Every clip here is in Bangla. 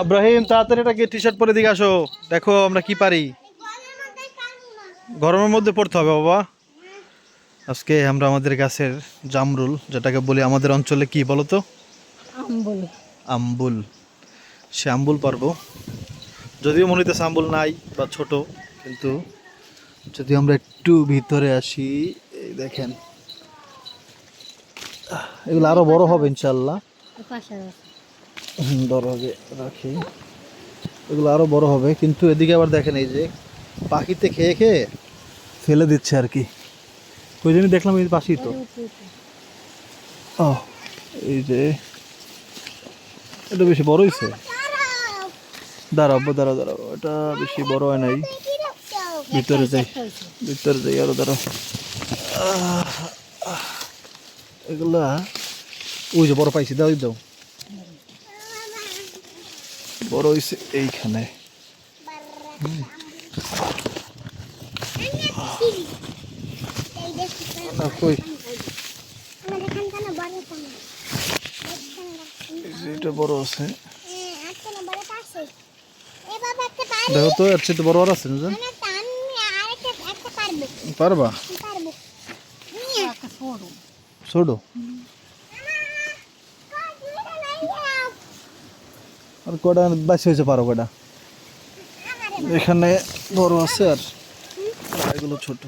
ইব্রাহিম তাড়াতাড়ি এটাকে টি শার্ট পরে দিকে আসো, দেখো আমরা কি পারি। গরমের মধ্যে পড়তে হবে বাবা। আজকে আমরা আমাদের গাছের জামরুল, যেটাকে বলি আমাদের অঞ্চলে কি বলো তো, আম্বল। আম্বুল, সে আম্বুল পারবো। যদিও মনে হইতেছে আম্বুল নাই বা ছোট, কিন্তু যদি আমরা একটু ভিতরে আসি, এই দেখেন এগুলো আরো বড় হবে ইনশাল্লাহ। বড় হবে, রাখি, এগুলো আরো বড় হবে। কিন্তু এদিকে আবার দেখেন এই যে পাখিতে খেয়ে খেয়ে ফেলে দিচ্ছে আর কি। ওই জন্য দেখলাম এই পাশেই তো। ও এই যে এটা বেশি বড় হয়েছে। দাঁড়াও দাঁড়াও দাঁড়াও, এটা বেশি বড় হয় নাই। ভিতরে যাই, ভিতরে যাই আরো, দাঁড়াও। এগুলা ওই যে বড় পাইছি, দাও দাও, বড় হয়েছে এইখানে। কই এটা বড় আছে, দেখো তো এর চেয়ে বড় আর আছে না? পারবা ছোট আর কটা বাসি হয়েছে, পারো কটা? এখানে বড় আছে আর এগুলো ছোট।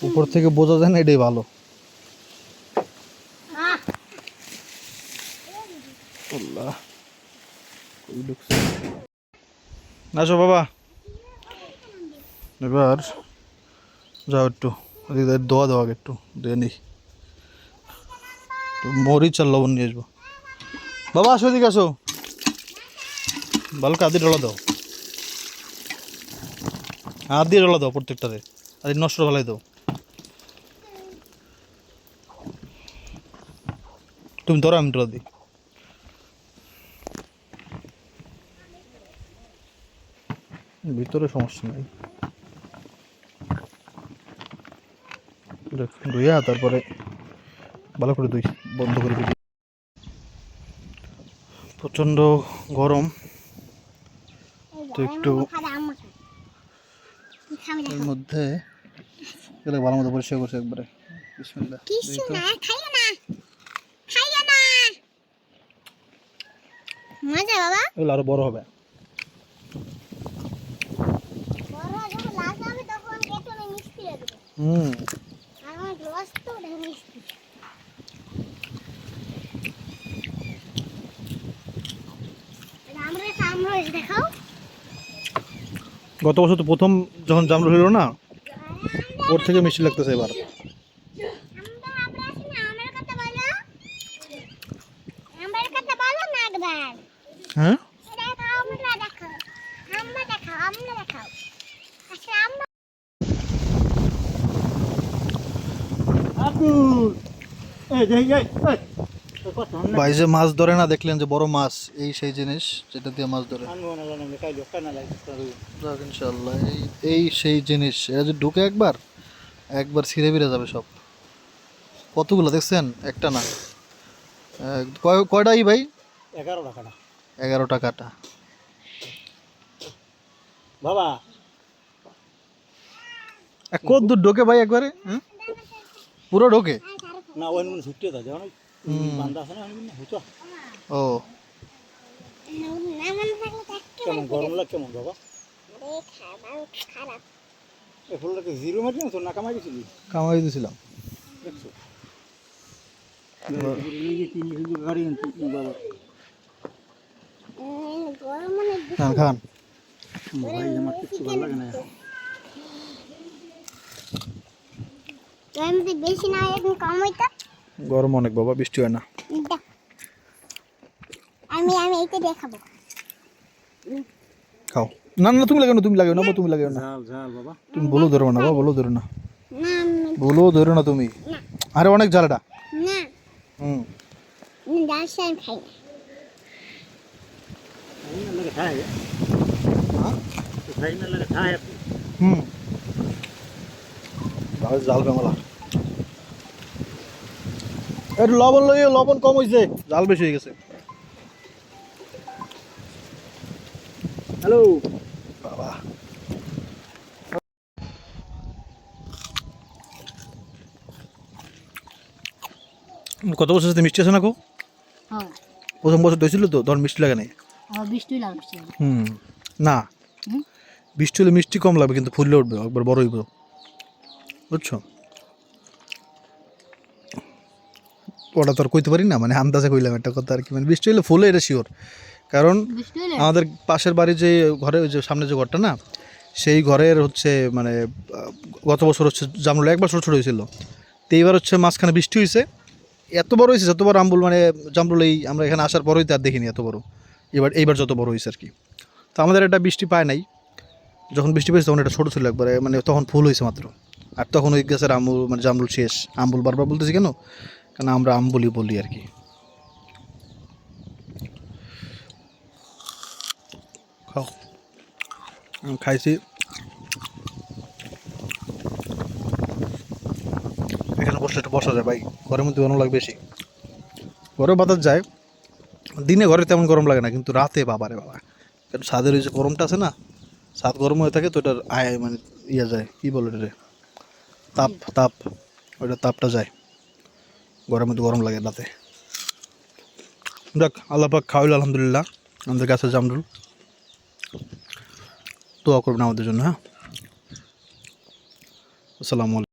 উপর থেকে বোঝা যায় না, এটাই ভালো। আসো বাবা, এবার যাও একটু দোয়া দেওয়া একটু দিয়ে নি, মরিচ আর লবণ নিয়ে আসবো। বাবা আসো, এদিকে আসো, ভালো কাঁদি ডলা দাও, হাত দিয়ে ডলা দাও প্রত্যেকটারে, আর নষ্ট ফেলাই দাও। তুমি ধরো, আমি ডলা দিই। ভিতরে সমস্যা নেই, ধুইয়া তারপরে ভালো করে ধুই, বন্ধ করে দিই। প্রচণ্ড গরম, তো একটু এর মধ্যে গেলে ভালো মতো পরিষ্কার করছে একবারে। বিসমিল্লাহ, এগুলো আরো বড় হবে। হুম, গত বছর তো প্রথম যখন জামরুল হলো না, ওর থেকে মিষ্টি লাগতেছে এবার। হ্যাঁ ভাই যে মাছ ধরে না, দেখলেন যে বড় মাছ, এই সেই জিনিস যেটা দিয়ে মাছ ধরে। ইনশাল্লাহ এই সেই জিনিস, এরা যে ঢুকে একবার একবার ছিঁড়ে বেড়ে যাবে সব। কতগুলো দেখছেন, একটা না, কয়টা এই ভাই? 11টা কাটা বাবা। কত দূর ঢোকে ভাই একবারে? পুরো ঢোকে না? ওই ছুটতে থাকে, ও কেমন গরম লাগে কেমন বাবা? জিরো মারছিলাম তো না, কামাই দিয়েছিলি? কামাই দিয়েছিলাম। খান খান, গরম অনেক বাবা, বৃষ্টি হয় না। আমি এইটা দেখাবো, খাও। না না তুমি লাগাও না, তুমি লাগাও না, তুমি লাগাও না, তুমি বলো ধরো না বাবা, বলো ধরো না, বলো ধরো না তুমি। আরে অনেক ঝাল এটা। হুম, খাই না। হুম জাল বেমালা একটু লবণ লইয়ে লবণ কম হয়েছে জাল বেশি হয়ে গেছে হ্যালো বাবা কত বছর সাথে মিষ্টি আছে না গো হ্যাঁ প্রথম বছর দিয়েছিল তো তখন মিষ্টি লাগে নাই আমার বৃষ্টি লাগছে হুম না হুম? বৃষ্টি হলে মিষ্টি কম লাগবে কিন্তু ফুললে উঠবে একবার বড় হইব বুঝছো ওটা তো আর কইতে পারি না মানে আন্দাজে কইলাম একটা কথা আর কি মানে বৃষ্টি হলে ফুলে এটা শিওর কারণ বৃষ্টি হলে আমাদের পাশের বাড়ি যে ঘরে ওই যে সামনে যে ঘরটা না সেই ঘরের হচ্ছে মানে গত বছর হচ্ছে জামরুল একবার ছোটো ছোটো হয়েছিল তো এইবার হচ্ছে মাঝখানে বৃষ্টি হয়েছে এত বড় হয়েছে যত বড় আম্বুল মানে জামরুল এই আমরা এখানে আসার পরই তো আর দেখিনি এত বড় এইবার যত বড় হয়েছে আর কি তো আমাদের এটা বৃষ্টি পায় নাই যখন বৃষ্টি পেয়েছে তখন এটা ছোটো ছিল একবারে মানে তখন ফুল হয়েছে মাত্র আর তখন ওই গাছের আম্বুল মানে জামরুল শেষ আম্বুল বারবার বলতেছি কেন কারণ আমরা আম্বুলি বলি আর কি খাও আমি খাইছি এখানে বসলে একটু বসা যায় ভাই ঘরের মধ্যে গরম লাগে বেশি ঘরে বাতাস যায় দিনে ঘরে তেমন গরম লাগে না কিন্তু রাতে বাবা রে বাবা কারণ ছাদের ওই যে গরমটা আছে না ছাদ গরম হয়ে থাকে তো এটার আয় মানে ইয়ে যায় কী বলে রে তাপ তাপ ওইটা তাপটা যায় ঘরের মধ্যে গরম লাগে রাতে দেখ আল্লাহ পাক খাওয়াইল আলহামদুলিল্লাহ আমাদের কাছে জামরুল দোয়া করবেন আমাদের জন্য হ্যাঁ আসসালামু আলাইকুম